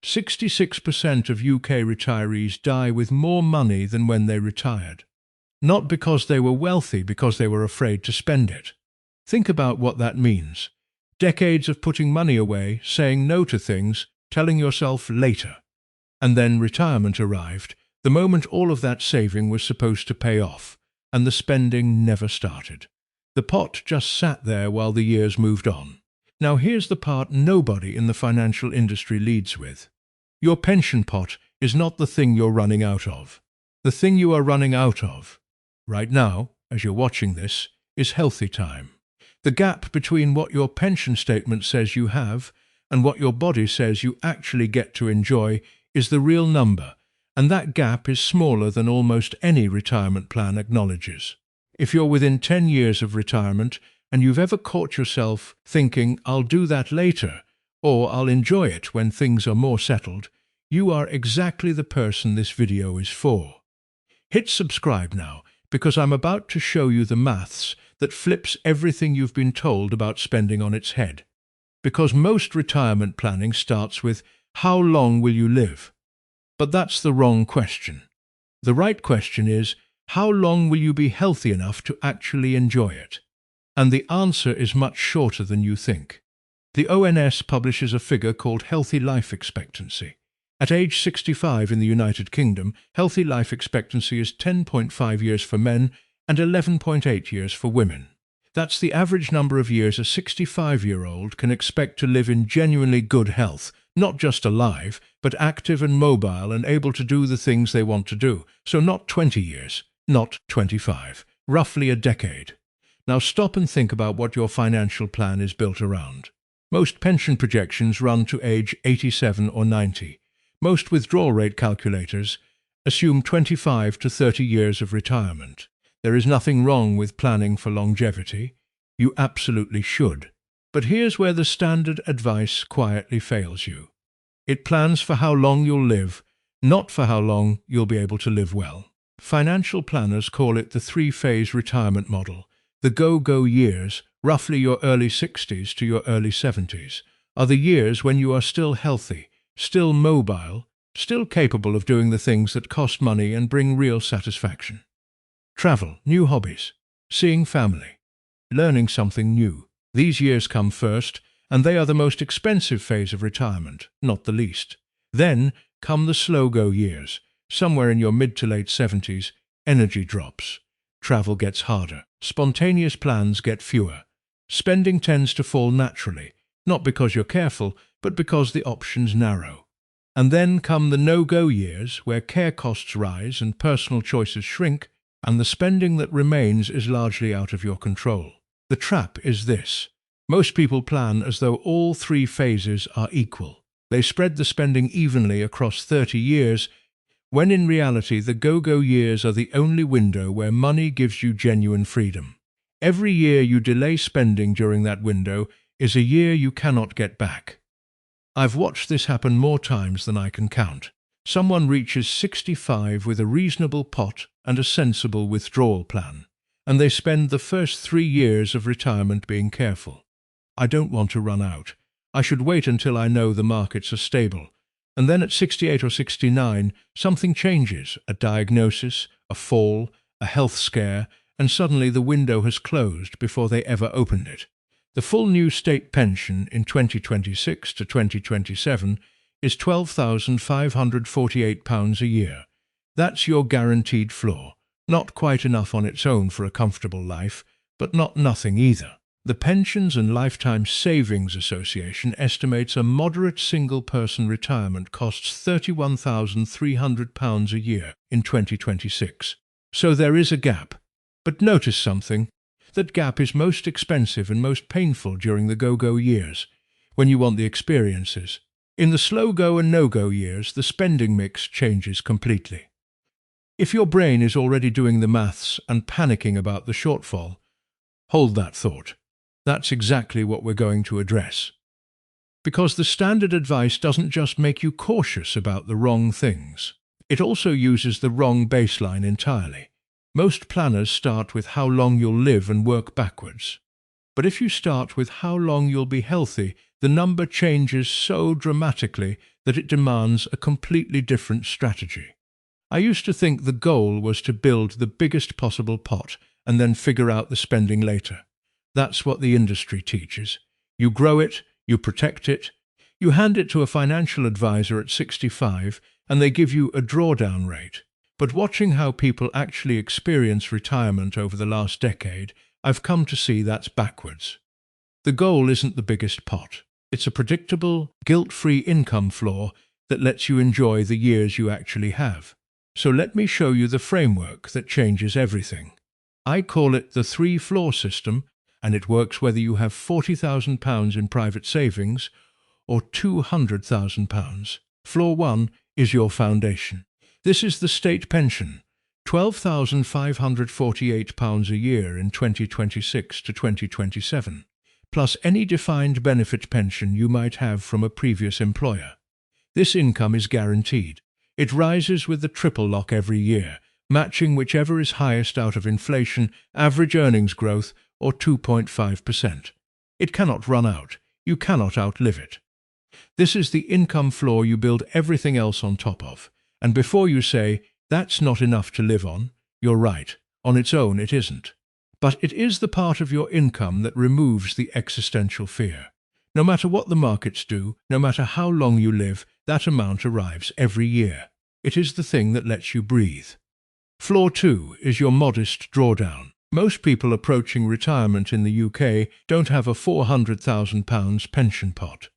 66% of UK retirees die with more money than when they retired. Not because they were wealthy, because they were afraid to spend it. Think about what that means. Decades of putting money away, saying no to things, telling yourself later. And then retirement arrived, the moment all of that saving was supposed to pay off, and the spending never started. The pot just sat there while the years moved on. Now here's the part nobody in the financial industry leads with. Your pension pot is not the thing you're running out of. The thing you are running out of, right now, as you're watching this, is healthy time. The gap between what your pension statement says you have and what your body says you actually get to enjoy is the real number, and that gap is smaller than almost any retirement plan acknowledges. If you're within 10 years of retirement and you've ever caught yourself thinking, "I'll do that later," or "I'll enjoy it when things are more settled," you are exactly the person this video is for. Hit subscribe now, because I'm about to show you the maths that flips everything you've been told about spending on its head. Because most retirement planning starts with, how long will you live? But that's the wrong question. The right question is, how long will you be healthy enough to actually enjoy it? And the answer is much shorter than you think. The ONS publishes a figure called healthy life expectancy. At age 65 in the United Kingdom, healthy life expectancy is 10.5 years for men and 11.8 years for women. That's the average number of years a 65-year-old can expect to live in genuinely good health, not just alive, but active and mobile and able to do the things they want to do. So not 20 years, not 25, roughly a decade. Now stop and think about what your financial plan is built around. Most pension projections run to age 87 or 90. Most withdrawal rate calculators assume 25 to 30 years of retirement. There is nothing wrong with planning for longevity. You absolutely should. But here's where the standard advice quietly fails you. It plans for how long you'll live, not for how long you'll be able to live well. Financial planners call it the three-phase retirement model. The go-go years, roughly your early 60s to your early 70s, are the years when you are still healthy, still mobile, still capable of doing the things that cost money and bring real satisfaction. Travel, new hobbies, seeing family, learning something new. These years come first, and they are the most expensive phase of retirement, not the least. Then come the slow-go years. Somewhere in your mid to late 70s, energy drops. Travel gets harder. Spontaneous plans get fewer. Spending tends to fall naturally, not because you're careful, but because the options narrow. And then come the no-go years, where care costs rise and personal choices shrink, and the spending that remains is largely out of your control. The trap is this. Most people plan as though all three phases are equal. They spread the spending evenly across 30 years, when in reality the go-go years are the only window where money gives you genuine freedom. Every year you delay spending during that window is a year you cannot get back. I've watched this happen more times than I can count. Someone reaches 65 with a reasonable pot and a sensible withdrawal plan, and they spend the first 3 years of retirement being careful. I don't want to run out. I should wait until I know the markets are stable. And then at 68 or 69, something changes, a diagnosis, a fall, a health scare, and suddenly the window has closed before they ever opened it. The full new state pension in 2026 to 2027 is £12,548 a year. That's your guaranteed floor. Not quite enough on its own for a comfortable life, but not nothing either. The Pensions and Lifetime Savings Association estimates a moderate single-person retirement costs £31,300 a year in 2026. So there is a gap. But notice something. That gap is most expensive and most painful during the go-go years, when you want the experiences. In the slow-go and no-go years, the spending mix changes completely. If your brain is already doing the maths and panicking about the shortfall, hold that thought. That's exactly what we're going to address. Because the standard advice doesn't just make you cautious about the wrong things. It also uses the wrong baseline entirely. Most planners start with how long you'll live and work backwards. But if you start with how long you'll be healthy, the number changes so dramatically that it demands a completely different strategy. I used to think the goal was to build the biggest possible pot and then figure out the spending later. That's what the industry teaches. You grow it, you protect it, you hand it to a financial advisor at 65, and they give you a drawdown rate. But watching how people actually experience retirement over the last decade, I've come to see that's backwards. The goal isn't the biggest pot. It's a predictable, guilt-free income floor that lets you enjoy the years you actually have. So let me show you the framework that changes everything. I call it the three-floor system, and it works whether you have £40,000 in private savings or £200,000. Floor 1 is your foundation. This is the state pension, £12,548 a year in 2026 to 2027, plus any defined benefit pension you might have from a previous employer. This income is guaranteed. It rises with the triple lock every year, matching whichever is highest out of inflation, average earnings growth, or 2.5%. It cannot run out. You cannot outlive it. This is the income floor you build everything else on top of. And before you say, that's not enough to live on, you're right. On its own, it isn't. But it is the part of your income that removes the existential fear. No matter what the markets do, no matter how long you live, that amount arrives every year. It is the thing that lets you breathe. Floor 2 is your modest drawdown. Most people approaching retirement in the UK don't have a £400,000 pension pot.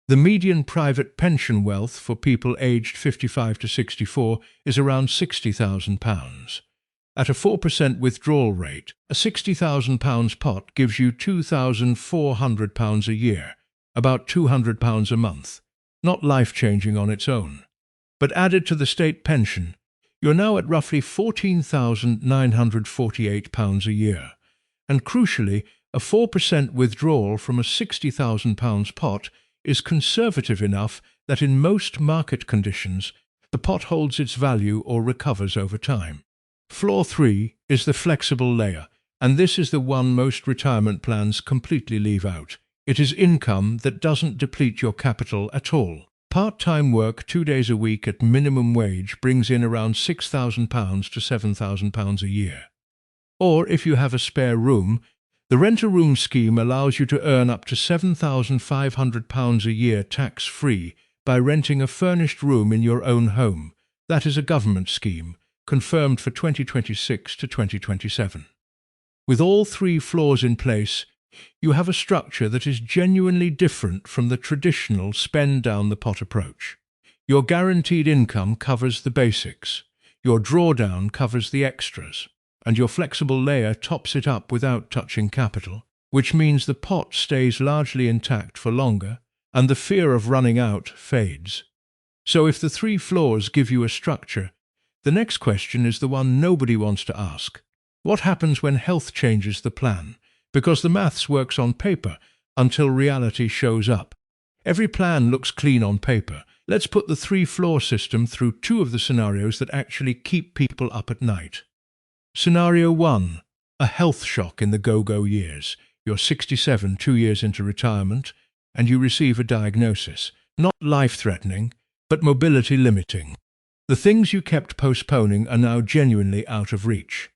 The median private pension wealth for people aged 55 to 64 is around £60,000. At a 4% withdrawal rate, a £60,000 pot gives you £2,400 a year, about £200 a month. Not life-changing on its own. But added to the state pension, you're now at roughly £14,948 a year. And crucially, a 4% withdrawal from a £60,000 pot is conservative enough that in most market conditions, the pot holds its value or recovers over time. Floor 3 is the flexible layer, and this is the one most retirement plans completely leave out. It is income that doesn't deplete your capital at all. Part-time work 2 days a week at minimum wage brings in around £6,000 to £7,000 a year. Or, if you have a spare room, the rent-a-room scheme allows you to earn up to £7,500 a year tax-free by renting a furnished room in your own home. That is a government scheme, confirmed for 2026 to 2027. With all three floors in place, you have a structure that is genuinely different from the traditional spend-down-the-pot approach. Your guaranteed income covers the basics, your drawdown covers the extras, and your flexible layer tops it up without touching capital, which means the pot stays largely intact for longer, and the fear of running out fades. So if the three floors give you a structure, the next question is the one nobody wants to ask. What happens when health changes the plan? Because the maths works on paper until reality shows up. Every plan looks clean on paper. Let's put the three-floor system through two of the scenarios that actually keep people up at night. Scenario 1. A health shock in the go-go years. You're 67, 2 years into retirement, and you receive a diagnosis. Not life-threatening, but mobility limiting. The things you kept postponing are now genuinely out of reach.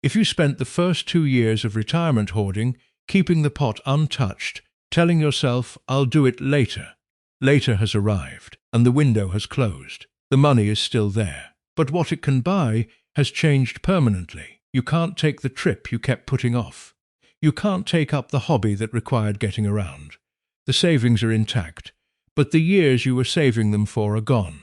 If you spent the first 2 years of retirement hoarding, keeping the pot untouched, telling yourself, I'll do it later. Later has arrived, and the window has closed. The money is still there, but what it can buy has changed permanently. You can't take the trip you kept putting off. You can't take up the hobby that required getting around. The savings are intact, but the years you were saving them for are gone.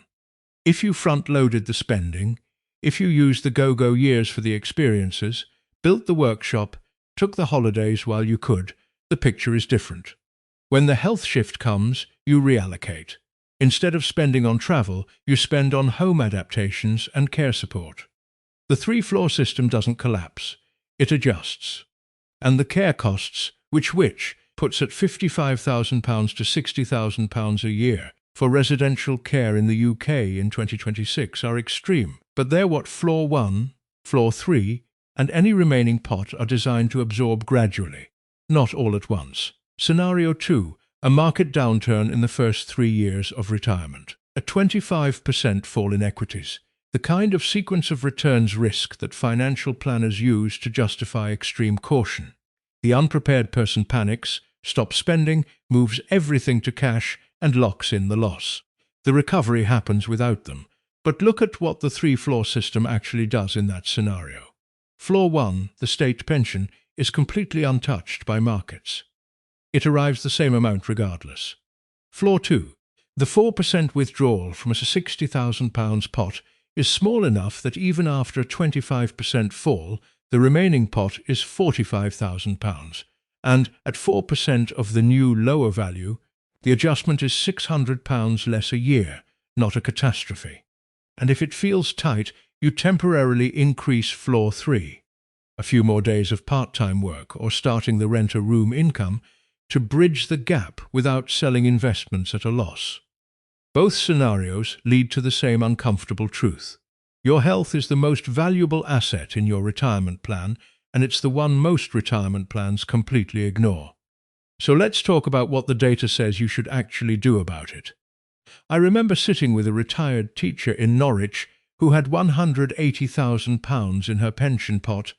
If you front-loaded the spending, if you used the go-go years for the experiences, built the workshop, took the holidays while you could, the picture is different. When the health shift comes, you reallocate. Instead of spending on travel, you spend on home adaptations and care support. The three-floor system doesn't collapse. It adjusts. And the care costs, which puts at £55,000 to £60,000 a year for residential care in the UK in 2026, are extreme. But they're what Floor 1, Floor 3, and any remaining pot are designed to absorb gradually, not all at once. Scenario 2. A market downturn in the first 3 years of retirement. A 25% fall in equities, the kind of sequence of returns risk that financial planners use to justify extreme caution. The unprepared person panics, stops spending, moves everything to cash, and locks in the loss. The recovery happens without them. But look at what the three-floor system actually does in that scenario. Floor 1, the state pension, is completely untouched by markets. It arrives the same amount regardless. Floor 2, the 4% withdrawal from a £60,000 pot is small enough that even after a 25% fall, the remaining pot is £45,000, and at 4% of the new lower value, the adjustment is £600 less a year, not a catastrophe. And if it feels tight, you temporarily increase floor 3, a few more days of part-time work or starting the rent-a-room income to bridge the gap without selling investments at a loss. Both scenarios lead to the same uncomfortable truth. Your health is the most valuable asset in your retirement plan, and it's the one most retirement plans completely ignore. So let's talk about what the data says you should actually do about it. I remember sitting with a retired teacher in Norwich who had £180,000 in her pension pot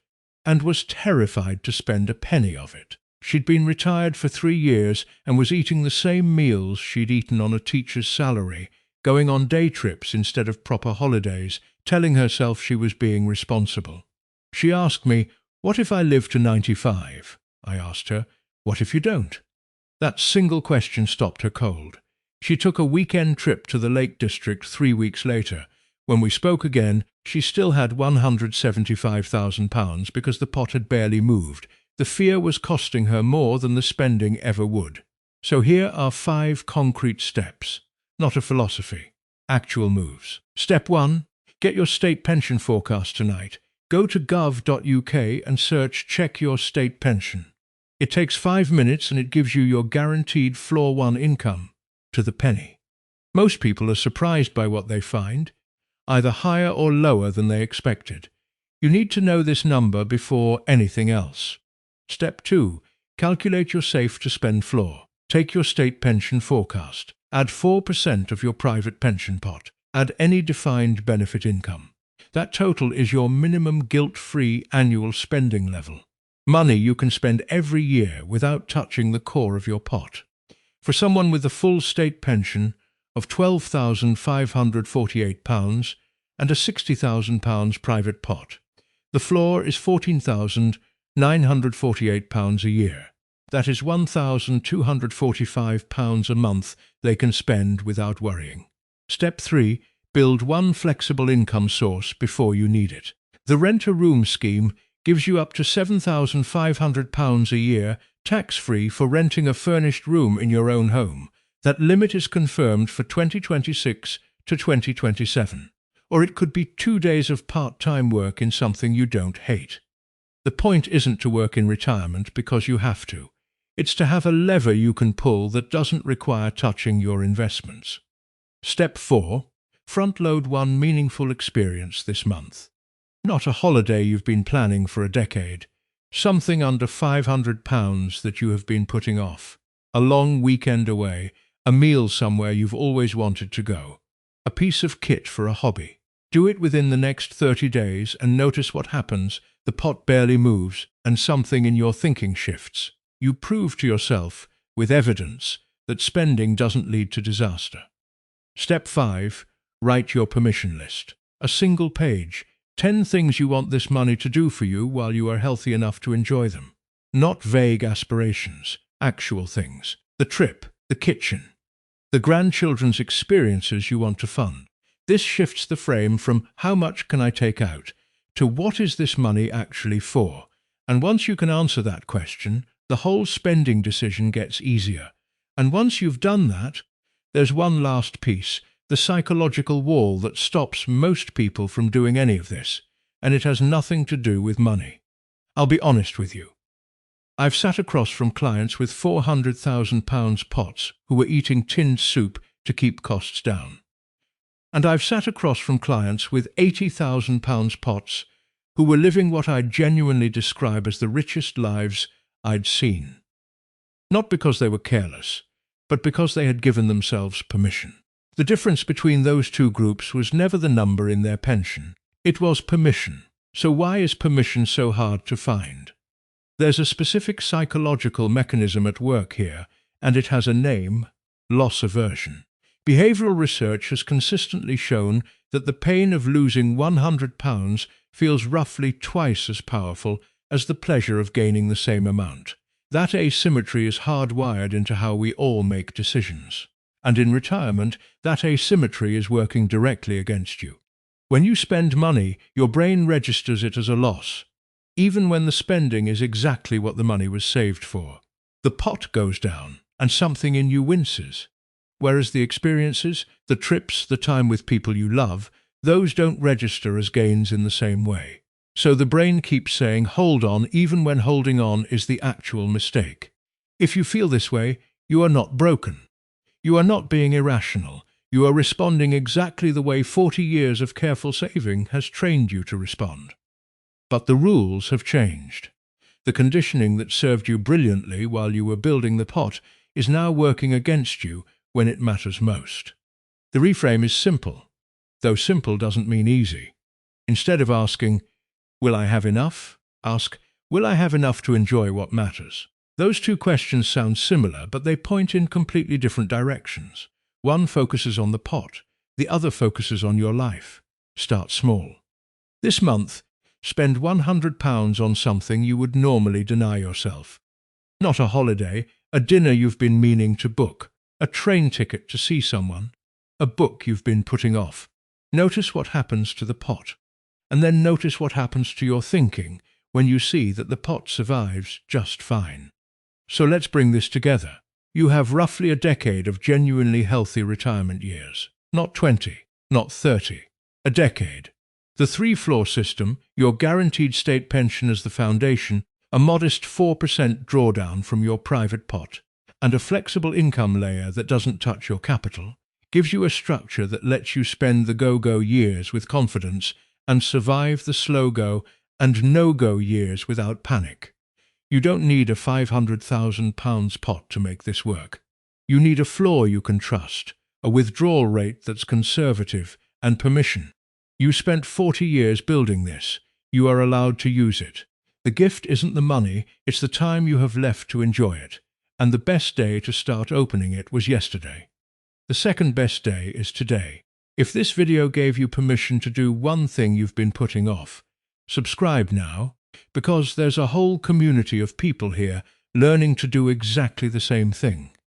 and was terrified to spend a penny of it. She'd been retired for 3 years and was eating the same meals she'd eaten on a teacher's salary, going on day trips instead of proper holidays, telling herself she was being responsible. She asked me, "What if I live to 95? I asked her, "What if you don't?" That single question stopped her cold. She took a weekend trip to the Lake District 3 weeks later. When we spoke again, she still had £175,000 because the pot had barely moved. The fear was costing her more than the spending ever would. So here are 5 concrete steps, not a philosophy, actual moves. Step 1. Get your state pension forecast tonight. Go to gov.uk and search Check Your State Pension. It takes 5 minutes and it gives you your guaranteed floor 1 income, to the penny. Most people are surprised by what they find, either higher or lower than they expected. You need to know this number before anything else. Step 2. Calculate your safe-to-spend floor. Take your state pension forecast. Add 4% of your private pension pot. Add any defined benefit income. That total is your minimum guilt-free annual spending level. Money you can spend every year without touching the core of your pot. For someone with a full state pension of £12,548 and a £60,000 private pot, the floor is £14,948 a year. That is £1,245 a month they can spend without worrying. Step 3. Build one flexible income source before you need it. The Rent-a-Room scheme gives you up to £7,500 a year tax-free for renting a furnished room in your own home. That limit is confirmed for 2026 to 2027. Or it could be 2 days of part-time work in something you don't hate. The point isn't to work in retirement because you have to. It's to have a lever you can pull that doesn't require touching your investments. Step 4. Front-load one meaningful experience this month. Not a holiday you've been planning for a decade. Something under £500 that you have been putting off. A long weekend away, a meal somewhere you've always wanted to go. A piece of kit for a hobby. Do it within the next 30 days and notice what happens. The pot barely moves and something in your thinking shifts. You prove to yourself, with evidence, that spending doesn't lead to disaster. Step 5. Write your permission list. A single page. 10 things you want this money to do for you while you are healthy enough to enjoy them. Not vague aspirations, actual things. The trip, the kitchen, the grandchildren's experiences you want to fund. This shifts the frame from "how much can I take out" to "what is this money actually for?" And once you can answer that question, the whole spending decision gets easier. And once you've done that, there's one last piece, the psychological wall that stops most people from doing any of this, and it has nothing to do with money. I'll be honest with you. I've sat across from clients with £400,000 pots who were eating tinned soup to keep costs down. And I've sat across from clients with £80,000 pots who were living what I'd genuinely describe as the richest lives I'd seen. Not because they were careless, but because they had given themselves permission. The difference between those two groups was never the number in their pension. It was permission. So why is permission so hard to find? There's a specific psychological mechanism at work here, and it has a name: loss aversion. Behavioral research has consistently shown that the pain of losing £100 feels roughly twice as powerful as the pleasure of gaining the same amount. That asymmetry is hardwired into how we all make decisions. And in retirement, that asymmetry is working directly against you. When you spend money, your brain registers it as a loss, even when the spending is exactly what the money was saved for. The pot goes down, and something in you winces. Whereas the experiences, the trips, the time with people you love, those don't register as gains in the same way. So the brain keeps saying, hold on, even when holding on is the actual mistake. If you feel this way, you are not broken. You are not being irrational. You are responding exactly the way 40 years of careful saving has trained you to respond. But the rules have changed. The conditioning that served you brilliantly while you were building the pot is now working against you when it matters most. The reframe is simple, though simple doesn't mean easy. Instead of asking, will I have enough? Ask, will I have enough to enjoy what matters? Those two questions sound similar, but they point in completely different directions. One focuses on the pot, the other focuses on your life. Start small. This month, spend £100 on something you would normally deny yourself. Not a holiday, a dinner you've been meaning to book, a train ticket to see someone, a book you've been putting off. Notice what happens to the pot, and then notice what happens to your thinking when you see that the pot survives just fine. So let's bring this together. You have roughly a decade of genuinely healthy retirement years. Not 20, not 30. A decade. The 3-floor system, your guaranteed state pension as the foundation, a modest 4% drawdown from your private pot, and a flexible income layer that doesn't touch your capital, gives you a structure that lets you spend the go-go years with confidence and survive the slow-go and no-go years without panic. You don't need a £500,000 pot to make this work. You need a floor you can trust, a withdrawal rate that's conservative, and permission. You spent 40 years building this. You are allowed to use it. The gift isn't the money, it's the time you have left to enjoy it. And the best day to start opening it was yesterday. The second best day is today. If this video gave you permission to do one thing you've been putting off, subscribe now, because there's a whole community of people here learning to do exactly the same thing.